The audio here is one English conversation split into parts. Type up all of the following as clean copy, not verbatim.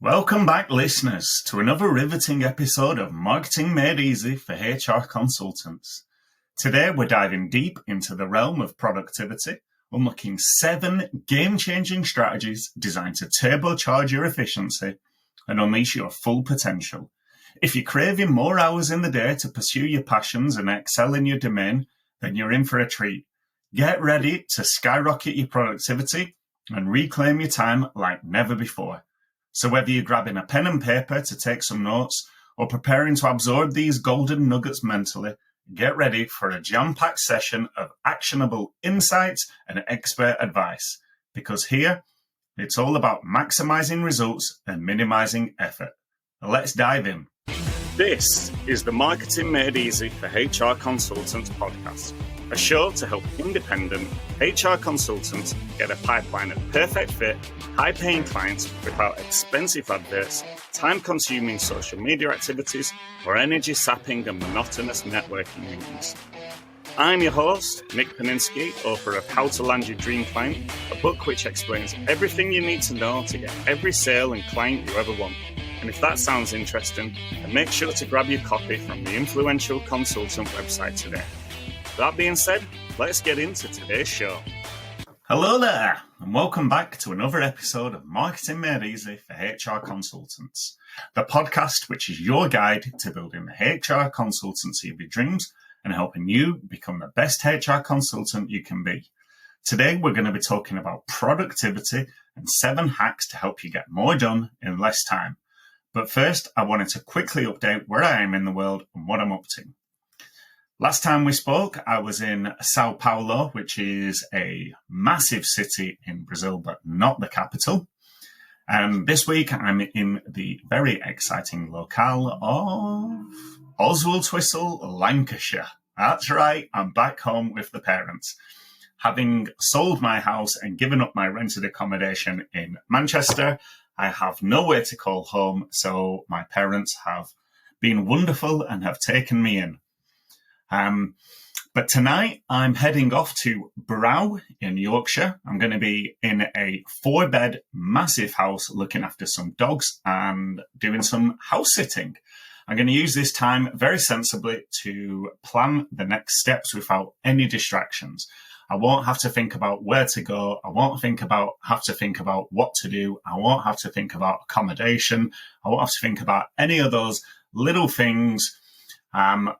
Welcome back, listeners, to another riveting episode of Marketing Made Easy for HR Consultants. Today, we're diving deep into the realm of productivity, unlocking 7 game-changing strategies designed to turbocharge your efficiency and unleash your full potential. If you're craving more hours in the day to pursue your passions and excel in your domain, then you're in for a treat. Get ready to skyrocket your productivity and reclaim your time like never before. So whether you're grabbing a pen and paper to take some notes or preparing to absorb these golden nuggets mentally, get ready for a jam-packed session of actionable insights and expert advice. Because here, it's all about maximizing results and minimizing effort. Let's dive in. This is the Marketing Made Easy for HR Consultants podcast, a show to help independent HR consultants get a pipeline of perfect fit, high-paying clients without expensive adverts, time-consuming social media activities, or energy-sapping and monotonous networking meetings. I'm your host, Nick Paninsky, author of How to Land Your Dream Client, a book which explains everything you need to know to get every sale and client you ever want. And if that sounds interesting, then make sure to grab your copy from the influential consultant website today. That being said, let's get into today's show. Hello there, and welcome back to another episode of Marketing Made Easy for HR Consultants, the podcast which is your guide to building the HR consultancy of your dreams and helping you become the best HR consultant you can be. Today, we're going to be talking about productivity and 7 hacks to help you get more done in less time. But first, I wanted to quickly update where I am in the world and what I'm up to. Last time we spoke, I was in Sao Paulo, which is a massive city in Brazil, but not the capital. And this week, I'm in the very exciting locale of Oswaldtwistle, Lancashire. That's right, I'm back home with the parents. Having sold my house and given up my rented accommodation in Manchester, I have nowhere to call home, so my parents have been wonderful and have taken me in. But tonight I'm heading off to Brow in Yorkshire. I'm going to be in a 4-bed massive house looking after some dogs and doing some house sitting. I'm going to use this time very sensibly to plan the next steps without any distractions. I won't have to think about where to go. I won't have to think about what to do. I won't have to think about accommodation. I won't have to think about any of those little things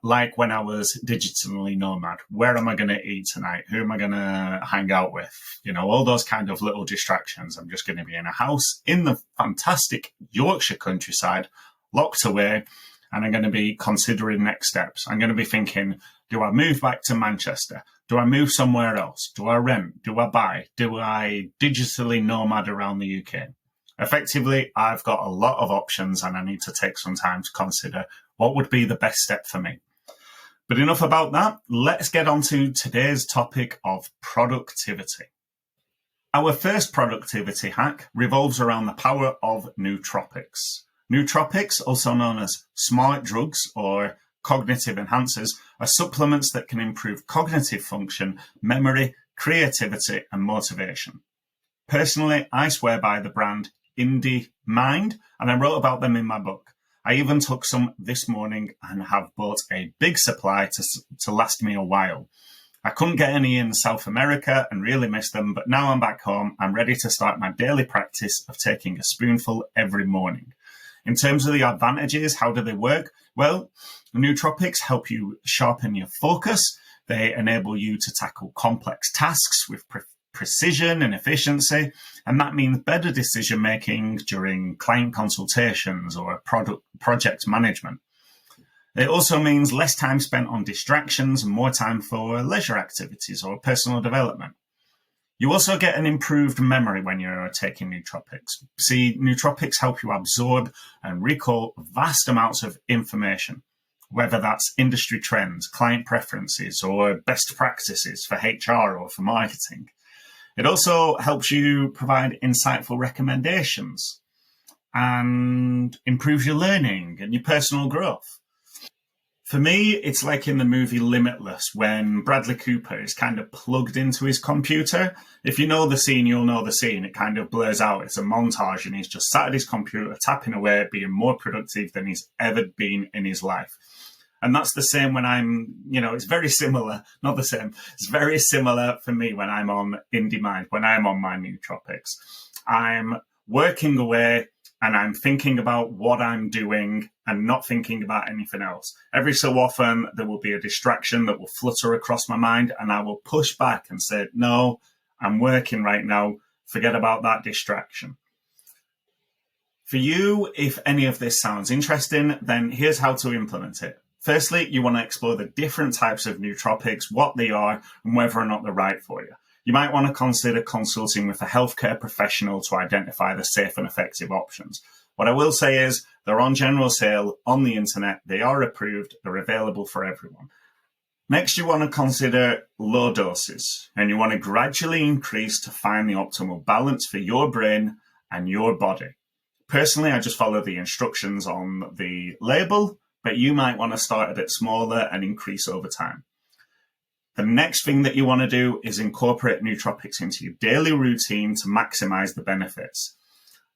like when I was digitally nomad. Where am I going to eat tonight? Who am I going to hang out with? You know, all those kind of little distractions. I'm just going to be in a house in the fantastic Yorkshire countryside, locked away, and I'm going to be considering next steps. I'm going to be thinking, do I move back to Manchester? Do I move somewhere else? Do I rent? Do I buy? Do I digitally nomad around the UK? Effectively, I've got a lot of options and I need to take some time to consider what would be the best step for me. But enough about that. Let's get on to today's topic of productivity. Our first productivity hack revolves around the power of nootropics. Nootropics, also known as smart drugs or cognitive enhancers, are supplements that can improve cognitive function, memory, creativity, and motivation. Personally, I swear by the brand Indie Mind, and I wrote about them in my book. I even took some this morning and have bought a big supply to last me a while. I couldn't get any in South America and really missed them, but now I'm back home. I'm ready to start my daily practice of taking a spoonful every morning. In terms of the advantages, how do they work? Well, nootropics help you sharpen your focus. They enable you to tackle complex tasks with precision and efficiency, and that means better decision-making during client consultations or project management. It also means less time spent on distractions and more time for leisure activities or personal development. You also get an improved memory when you're taking nootropics. See, nootropics help you absorb and recall vast amounts of information, whether that's industry trends, client preferences, or best practices for HR or for marketing. It also helps you provide insightful recommendations and improves your learning and your personal growth. For me, it's like in the movie Limitless when Bradley Cooper is kind of plugged into his computer. If you know the scene, you'll know the scene. It kind of blurs out. It's a montage and he's just sat at his computer, tapping away, being more productive than he's ever been in his life. And that's the same when it's very similar, not the same. It's very similar for me when I'm on IndieMind, when I'm on my nootropics. I'm working away and I'm thinking about what I'm doing and not thinking about anything else. Every so often, there will be a distraction that will flutter across my mind and I will push back and say, no, I'm working right now. Forget about that distraction. For you, if any of this sounds interesting, then here's how to implement it. Firstly, you want to explore the different types of nootropics, what they are, and whether or not they're right for you. You might want to consider consulting with a healthcare professional to identify the safe and effective options. What I will say is they're on general sale on the internet. They are approved. They're available for everyone. Next, you want to consider low doses, and you want to gradually increase to find the optimal balance for your brain and your body. Personally, I just follow the instructions on the label, but you might want to start a bit smaller and increase over time. The next thing that you want to do is incorporate nootropics into your daily routine to maximize the benefits.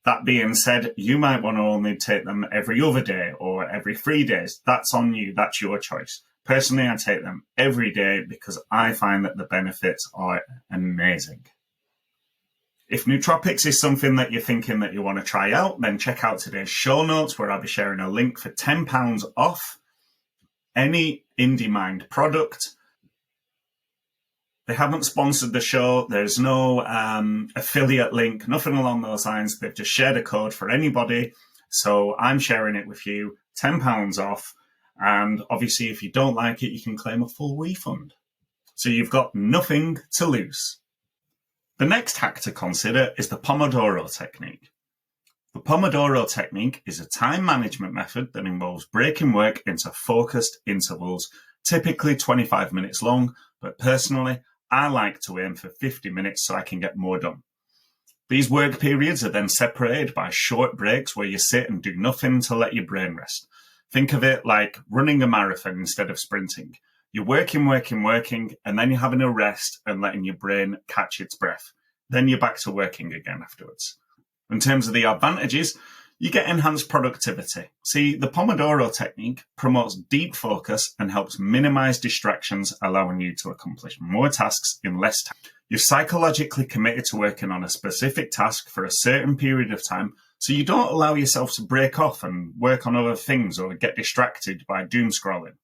That being said, you might want to only take them every other day or every 3 days. That's on you. That's your choice. Personally, I take them every day because I find that the benefits are amazing. If nootropics is something that you're thinking that you want to try out, then check out today's show notes where I'll be sharing a link for £10 off any IndieMind product. They haven't sponsored the show. There's no affiliate link, nothing along those lines. They've just shared a code for anybody. So I'm sharing it with you, £10 off. And obviously, if you don't like it, you can claim a full refund. So you've got nothing to lose. The next hack to consider is the Pomodoro Technique. The Pomodoro Technique is a time management method that involves breaking work into focused intervals, typically 25 minutes long, but personally, I like to aim for 50 minutes so I can get more done. These work periods are then separated by short breaks where you sit and do nothing to let your brain rest. Think of it like running a marathon instead of sprinting. You're working, and then you're having a rest and letting your brain catch its breath. Then you're back to working again afterwards. In terms of the advantages, you get enhanced productivity. See, the Pomodoro Technique promotes deep focus and helps minimize distractions, allowing you to accomplish more tasks in less time. You're psychologically committed to working on a specific task for a certain period of time, so you don't allow yourself to break off and work on other things or get distracted by doom scrolling.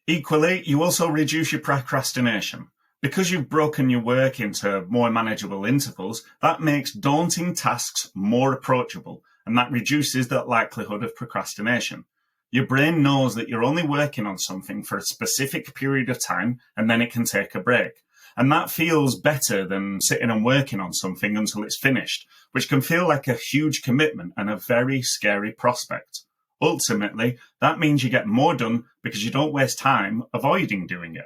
Equally, you also reduce your procrastination. Because you've broken your work into more manageable intervals, that makes daunting tasks more approachable, and that reduces the likelihood of procrastination. Your brain knows that you're only working on something for a specific period of time, and then it can take a break. And that feels better than sitting and working on something until it's finished, which can feel like a huge commitment and a very scary prospect. Ultimately, that means you get more done because you don't waste time avoiding doing it.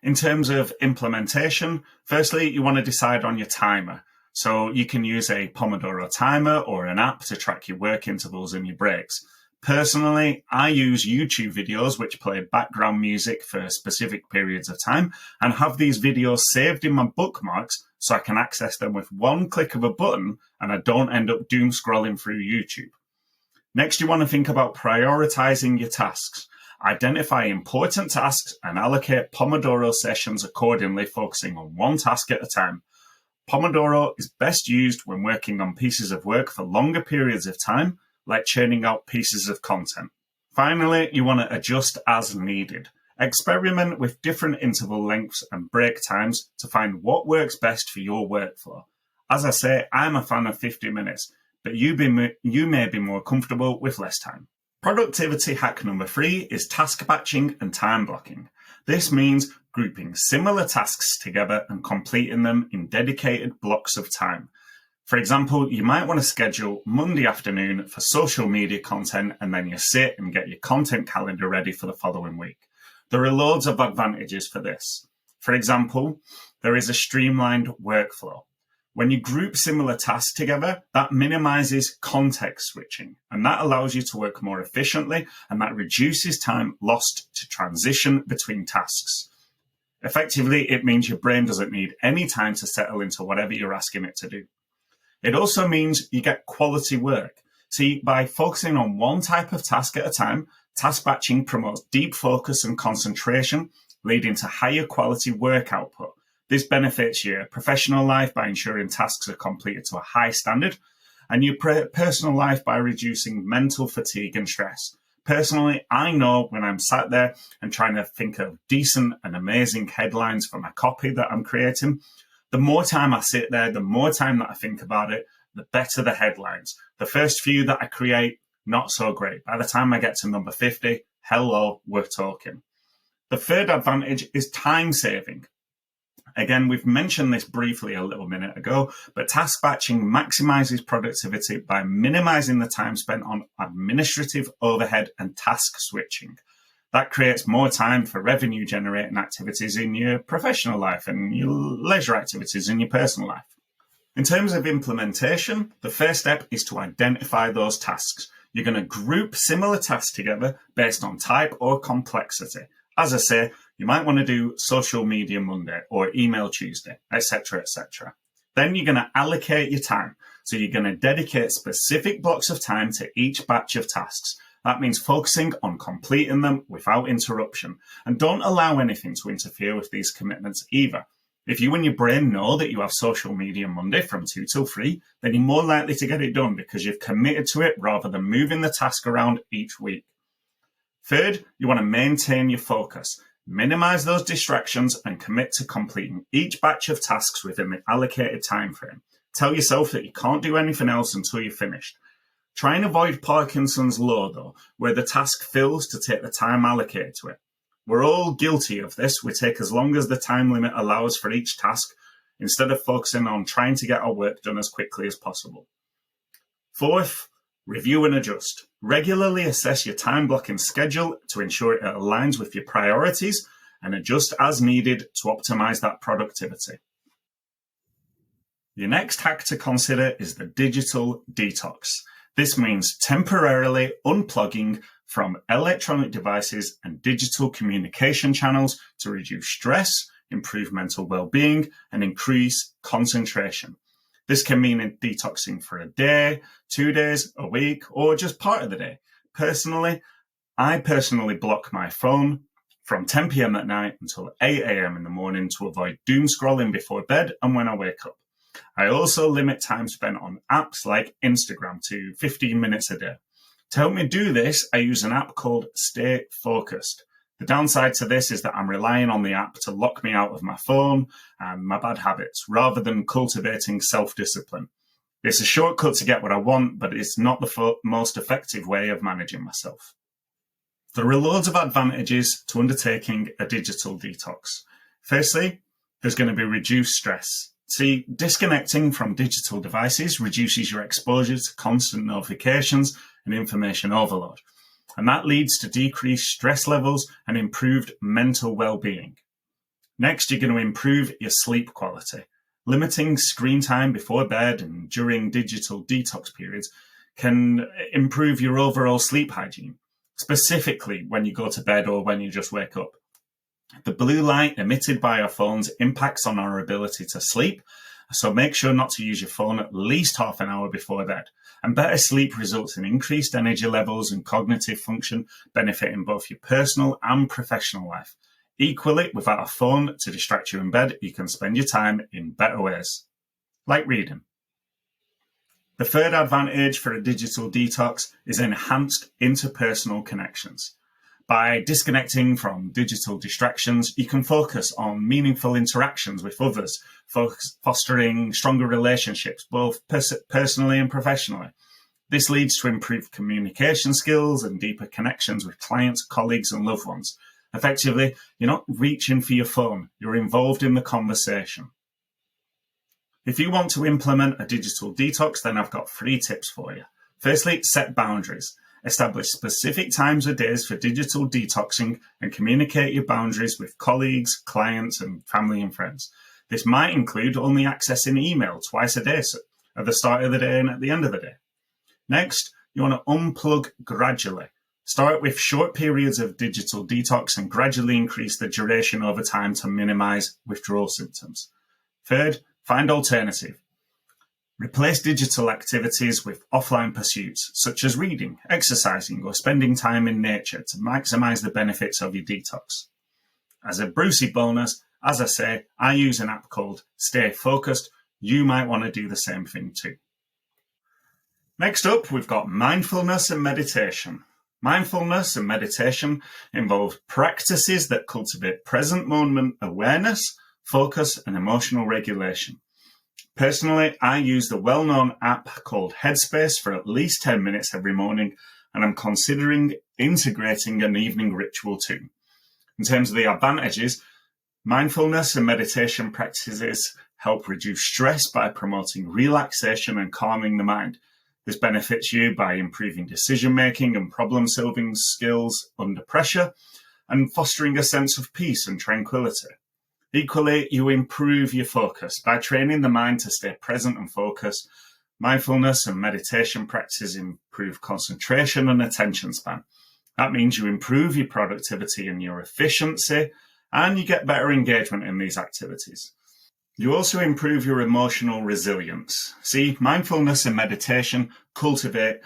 In terms of implementation, firstly, you want to decide on your timer. So you can use a Pomodoro timer or an app to track your work intervals and your breaks. Personally, I use YouTube videos which play background music for specific periods of time and have these videos saved in my bookmarks so I can access them with one click of a button and I don't end up doom scrolling through YouTube. Next, you want to think about prioritizing your tasks. Identify important tasks and allocate Pomodoro sessions accordingly, focusing on one task at a time. Pomodoro is best used when working on pieces of work for longer periods of time, like churning out pieces of content. Finally, you want to adjust as needed. Experiment with different interval lengths and break times to find what works best for your workflow. As I say, I'm a fan of 50 minutes, but you may be more comfortable with less time. Productivity hack number 3 is task batching and time blocking. This means grouping similar tasks together and completing them in dedicated blocks of time. For example, you might want to schedule Monday afternoon for social media content and then you sit and get your content calendar ready for the following week. There are loads of advantages for this. For example, there is a streamlined workflow. When you group similar tasks together, that minimizes context switching, and that allows you to work more efficiently, and that reduces time lost to transition between tasks. Effectively, it means your brain doesn't need any time to settle into whatever you're asking it to do. It also means you get quality work. See, by focusing on one type of task at a time, task batching promotes deep focus and concentration, leading to higher quality work output. This benefits your professional life by ensuring tasks are completed to a high standard, and your personal life by reducing mental fatigue and stress. Personally, I know when I'm sat there and trying to think of decent and amazing headlines for my copy that I'm creating, the more time I sit there, the more time that I think about it, the better the headlines. The first few that I create, not so great. By the time I get to number 50, hello, we're talking. The third advantage is time saving. Again, we've mentioned this briefly a little minute ago, but task batching maximizes productivity by minimizing the time spent on administrative overhead and task switching. That creates more time for revenue generating activities in your professional life and your leisure activities in your personal life. In terms of implementation, the first step is to identify those tasks. You're going to group similar tasks together based on type or complexity. As I say, you might want to do social media Monday or email Tuesday, etc., etc. Then you're going to allocate your time. So you're going to dedicate specific blocks of time to each batch of tasks. That means focusing on completing them without interruption. And don't allow anything to interfere with these commitments either. If you and your brain know that you have social media Monday from 2 till 3, then you're more likely to get it done because you've committed to it rather than moving the task around each week. Third, you want to maintain your focus. Minimize those distractions and commit to completing each batch of tasks within the allocated time frame. Tell yourself that you can't do anything else until you're finished. Try and avoid Parkinson's law, though, where the task fills to take the time allocated to it. We're all guilty of this. We take as long as the time limit allows for each task instead of focusing on trying to get our work done as quickly as possible. Fourth, review and adjust. Regularly assess your time blocking schedule to ensure it aligns with your priorities and adjust as needed to optimize that productivity. Your next hack to consider is the digital detox. This means temporarily unplugging from electronic devices and digital communication channels to reduce stress, improve mental well-being, and increase concentration. This can mean detoxing for a day, 2 days, a week, or just part of the day. I personally block my phone from 10 p.m. at night until 8 a.m. in the morning to avoid doom scrolling before bed and when I wake up. I also limit time spent on apps like Instagram to 15 minutes a day. To help me do this, I use an app called Stay Focused. The downside to this is that I'm relying on the app to lock me out of my phone and my bad habits rather than cultivating self-discipline. It's a shortcut to get what I want, but it's not the most effective way of managing myself. There are loads of advantages to undertaking a digital detox. Firstly, there's going to be reduced stress. See, disconnecting from digital devices reduces your exposure to constant notifications and information overload. And that leads to decreased stress levels and improved mental well-being. Next, you're going to improve your sleep quality. Limiting screen time before bed and during digital detox periods can improve your overall sleep hygiene, specifically when you go to bed or when you just wake up. The blue light emitted by our phones impacts on our ability to sleep, so make sure not to use your phone at least half an hour before bed. And better sleep results in increased energy levels and cognitive function, benefiting both your personal and professional life. Equally, without a phone to distract you in bed, you can spend your time in better ways, like reading. The third advantage for a digital detox is enhanced interpersonal connections. By disconnecting from digital distractions, you can focus on meaningful interactions with others, fostering stronger relationships, both personally and professionally. This leads to improved communication skills and deeper connections with clients, colleagues, and loved ones. Effectively, you're not reaching for your phone, you're involved in the conversation. If you want to implement a digital detox, then I've got 3 tips for you. Firstly, set boundaries. Establish specific times or days for digital detoxing and communicate your boundaries with colleagues, clients, and family and friends. This might include only accessing email twice a day, so at the start of the day and at the end of the day. Next, you want to unplug gradually. Start with short periods of digital detox and gradually increase the duration over time to minimize withdrawal symptoms. Third, find alternative. Replace digital activities with offline pursuits, such as reading, exercising, or spending time in nature to maximize the benefits of your detox. As a Brucey bonus, as I say, I use an app called Stay Focused. You might want to do the same thing too. Next up, we've got mindfulness and meditation. Mindfulness and meditation involve practices that cultivate present moment awareness, focus, and emotional regulation. Personally, I use the well-known app called Headspace for at least 10 minutes every morning, and I'm considering integrating an evening ritual too. In terms of the advantages, mindfulness and meditation practices help reduce stress by promoting relaxation and calming the mind. This benefits you by improving decision-making and problem-solving skills under pressure and fostering a sense of peace and tranquility. Equally, you improve your focus by training the mind to stay present and focused. Mindfulness and meditation practices improve concentration and attention span. That means you improve your productivity and your efficiency, and you get better engagement in these activities. You also improve your emotional resilience. See, mindfulness and meditation cultivate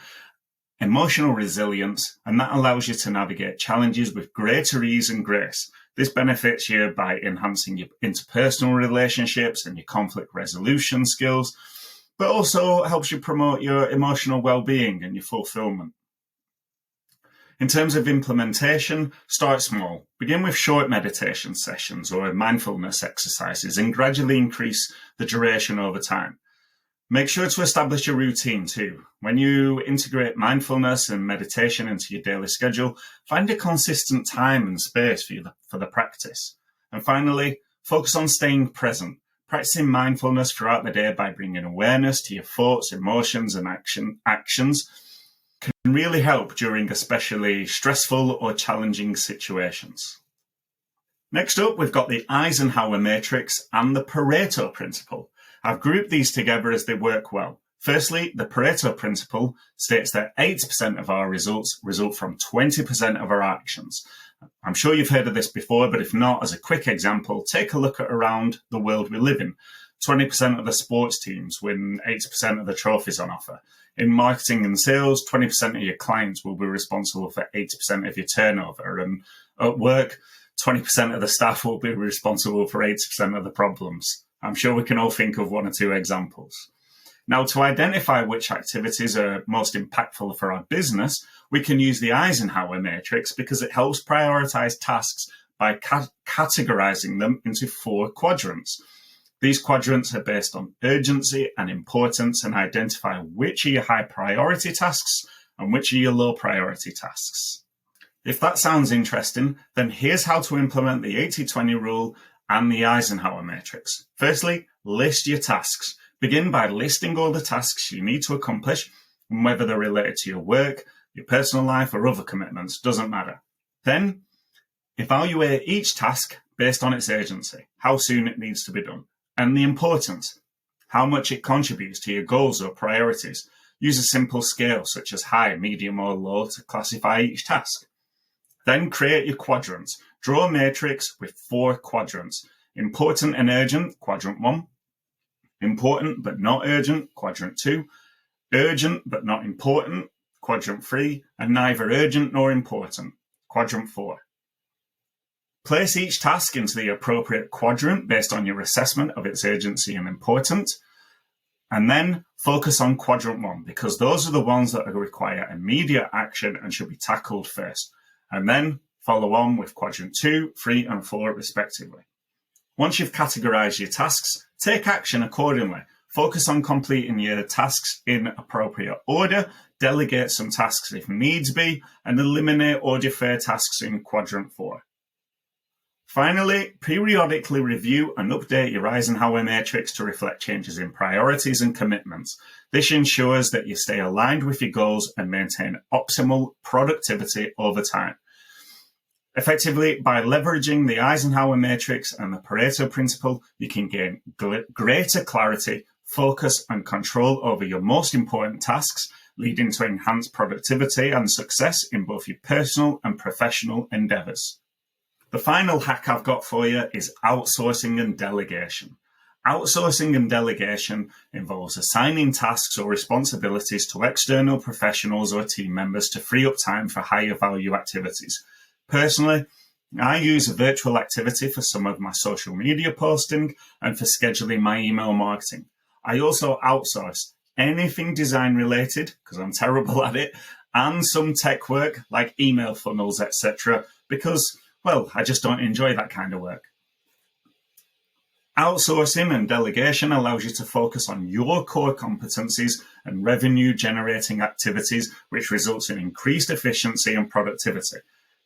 emotional resilience, and that allows you to navigate challenges with greater ease and grace. This benefits you by enhancing your interpersonal relationships and your conflict resolution skills, but also helps you promote your emotional well-being and your fulfillment. In terms of implementation, start small. Begin with short meditation sessions or mindfulness exercises and gradually increase the duration over time. Make sure to establish a routine too. When you integrate mindfulness and meditation into your daily schedule, find a consistent time and space for the practice. And finally, focus on staying present. Practicing mindfulness throughout the day by bringing awareness to your thoughts, emotions, and actions can really help during especially stressful or challenging situations. Next up, we've got the Eisenhower matrix and the Pareto principle. I've grouped these together as they work well. Firstly, the Pareto principle states that 80% of our results result from 20% of our actions. I'm sure you've heard of this before, but if not, as a quick example, take a look at around the world we live in. 20% of the sports teams win 80% of the trophies on offer. In marketing and sales, 20% of your clients will be responsible for 80% of your turnover. And at work, 20% of the staff will be responsible for 80% of the problems. I'm sure we can all think of one or two examples. Now, to identify which activities are most impactful for our business, we can use the Eisenhower matrix because it helps prioritize tasks by categorizing them into 4 quadrants. These quadrants are based on urgency and importance and identify which are your high priority tasks and which are your low priority tasks. If that sounds interesting, then here's how to implement the 80-20 rule and the Eisenhower matrix. Firstly, list your tasks. Begin by listing all the tasks you need to accomplish, whether they're related to your work, your personal life, or other commitments, doesn't matter. Then, evaluate each task based on its urgency, how soon it needs to be done, and the importance, how much it contributes to your goals or priorities. Use a simple scale such as high, medium, or low to classify each task. Then create your quadrants. Draw a matrix with 4 quadrants. Important and urgent, quadrant 1. Important but not urgent, quadrant 2. Urgent but not important, quadrant 3. And neither urgent nor important, quadrant 4. Place each task into the appropriate quadrant based on your assessment of its urgency and importance. And then focus on quadrant 1 because those are the ones that require immediate action and should be tackled first. And then follow on with quadrant 2, 3, and 4 respectively. Once you've categorized your tasks, take action accordingly. Focus on completing your tasks in appropriate order, delegate some tasks if needs be, and eliminate or defer tasks in quadrant 4. Finally, periodically review and update your Eisenhower matrix to reflect changes in priorities and commitments. This ensures that you stay aligned with your goals and maintain optimal productivity over time. Effectively, by leveraging the Eisenhower matrix and the Pareto principle, you can gain greater clarity, focus, and control over your most important tasks, leading to enhanced productivity and success in both your personal and professional endeavors. The final hack I've got for you is outsourcing and delegation. Outsourcing and delegation involves assigning tasks or responsibilities to external professionals or team members to free up time for higher value activities. Personally, I use a virtual activity for some of my social media posting and for scheduling my email marketing. I also outsource anything design related, because I'm terrible at it, and some tech work like email funnels, etc., because, well, I just don't enjoy that kind of work. Outsourcing and delegation allows you to focus on your core competencies and revenue generating activities, which results in increased efficiency and productivity.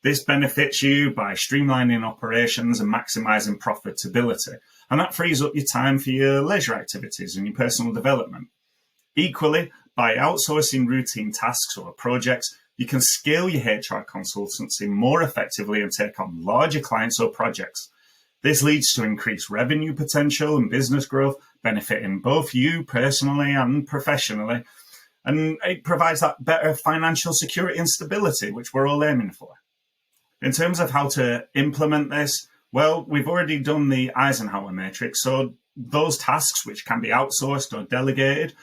This benefits you by streamlining operations and maximizing profitability, and that frees up your time for your leisure activities and your personal development. Equally, by outsourcing routine tasks or projects, you can scale your HR consultancy more effectively and take on larger clients or projects. This leads to increased revenue potential and business growth, benefiting both you personally and professionally, and it provides that better financial security and stability, which we're all aiming for. In terms of how to implement this, well, we've already done the Eisenhower matrix, so those tasks which can be outsourced or delegated,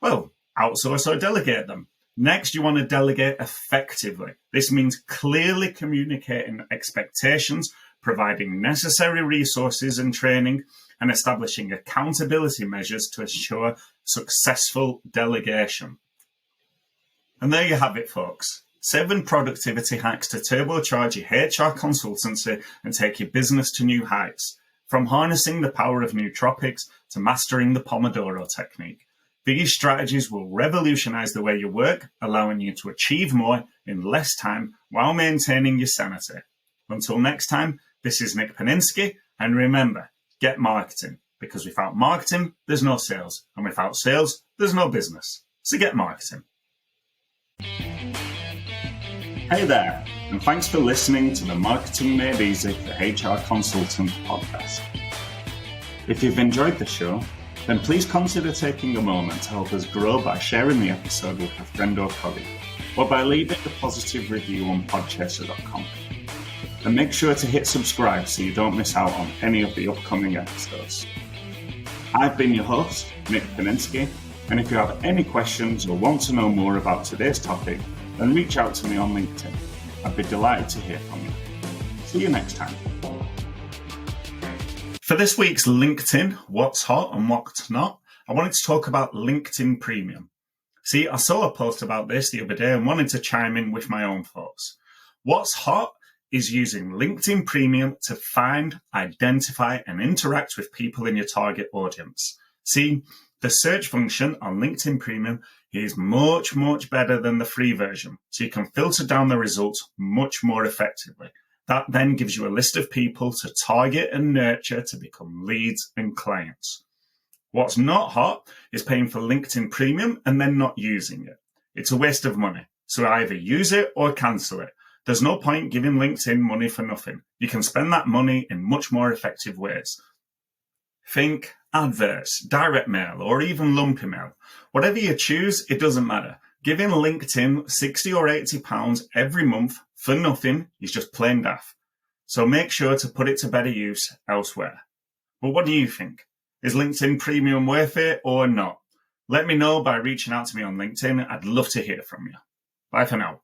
well, outsource or delegate them. Next, you want to delegate effectively. This means clearly communicating expectations, providing necessary resources and training, and establishing accountability measures to ensure successful delegation. And there you have it, folks. 7 productivity hacks to turbocharge your HR consultancy and take your business to new heights. From harnessing the power of nootropics to mastering the Pomodoro Technique. These strategies will revolutionize the way you work, allowing you to achieve more in less time while maintaining your sanity. Until next time, this is Nick Paninsky, and remember, get marketing, because without marketing, there's no sales, and without sales, there's no business. So get marketing. Hey there, and thanks for listening to the Marketing Made Easy for HR Consultant podcast. If you've enjoyed the show, then please consider taking a moment to help us grow by sharing the episode with a friend or colleague, or by leaving a positive review on podchaser.com. And make sure to hit subscribe so you don't miss out on any of the upcoming episodes. I've been your host, Nick Paninsky, and if you have any questions or want to know more about today's topic, then reach out to me on LinkedIn. I'd be delighted to hear from you. See you next time. For this week's LinkedIn, what's hot and what's not, I wanted to talk about LinkedIn Premium. See, I saw a post about this the other day and wanted to chime in with my own thoughts. What's hot is using LinkedIn Premium to find, identify, and interact with people in your target audience. See, the search function on LinkedIn Premium is much, much better than the free version, so you can filter down the results much more effectively. That then gives you a list of people to target and nurture to become leads and clients. What's not hot is paying for LinkedIn Premium and then not using it. It's a waste of money, so either use it or cancel it. There's no point giving LinkedIn money for nothing. You can spend that money in much more effective ways. Think adverts, direct mail, or even lumpy mail. Whatever you choose, it doesn't matter. Giving LinkedIn £60 or £80 every month for nothing is just plain daft. So make sure to put it to better use elsewhere. But what do you think? Is LinkedIn Premium worth it or not? Let me know by reaching out to me on LinkedIn. I'd love to hear from you. Bye for now.